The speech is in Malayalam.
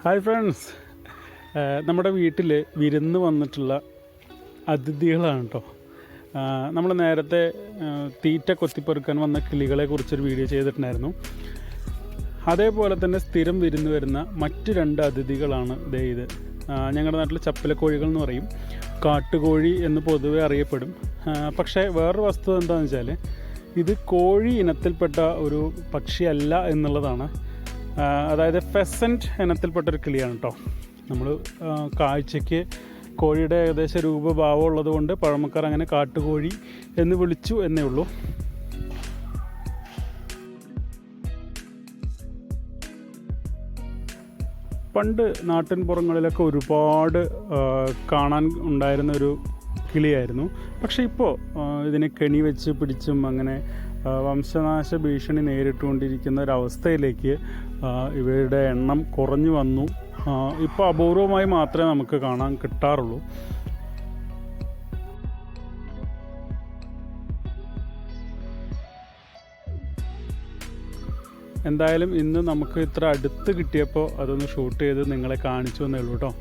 ഹായ് ഫ്രണ്ട്സ്, നമ്മുടെ വീട്ടിൽ വിരുന്ന് വന്നിട്ടുള്ള അതിഥികളാണ് കേട്ടോ. നമ്മൾ നേരത്തെ തീറ്റ കൊത്തിപ്പെറുക്കാൻ വന്ന കിളികളെ കുറിച്ചൊരു വീഡിയോ ചെയ്തിട്ടുണ്ടായിരുന്നു. അതേപോലെ തന്നെ സ്ഥിരം വിരുന്ന് വരുന്ന മറ്റ് രണ്ട് അതിഥികളാണ് ഇത്. ഞങ്ങളുടെ നാട്ടിൽ ചപ്പലക്കോഴികൾ എന്ന് പറയും, കാട്ടുകോഴി എന്ന് പൊതുവെ അറിയപ്പെടും. പക്ഷേ വേറൊരു വസ്തുത എന്താണെന്ന് വെച്ചാൽ ഇത് കോഴി ഇനത്തിൽപ്പെട്ട ഒരു പക്ഷിയല്ല എന്നുള്ളതാണ്. അതായത് ഫെസൻറ്റ് ഇനത്തിൽപ്പെട്ടൊരു കിളിയാണ് കേട്ടോ. നമ്മൾ കാഴ്ചയ്ക്ക് കോഴിയുടെ ഏകദേശം രൂപഭാവം ഉള്ളത് കൊണ്ട് പഴമക്കാർ അങ്ങനെ കാട്ടുകോഴി എന്ന് വിളിച്ചു എന്നേ ഉള്ളൂ. പണ്ട് നാട്ടിൻപുറങ്ങളിലൊക്കെ ഒരുപാട് കാണാൻ ഉണ്ടായിരുന്നൊരു കിളിയായിരുന്നു. പക്ഷേ ഇപ്പോൾ ഇതിനെ കെണി വെച്ച് പിടിച്ചും അങ്ങനെ വംശനാശ ഭീഷണി നേരിട്ടുകൊണ്ടിരിക്കുന്ന ഒരവസ്ഥയിലേക്ക് ഇവയുടെ എണ്ണം കുറഞ്ഞു വന്നു. ഇപ്പോൾ അപൂർവമായി മാത്രമേ നമുക്ക് കാണാൻ കിട്ടാറുള്ളൂ. എന്തായാലും ഇന്ന് നമുക്ക് ഇത്ര അടുത്ത് കിട്ടിയപ്പോൾ അതൊന്ന് ഷൂട്ട് ചെയ്ത് നിങ്ങളെ കാണിച്ചു എന്നേ ഉള്ളൂ കേട്ടോ.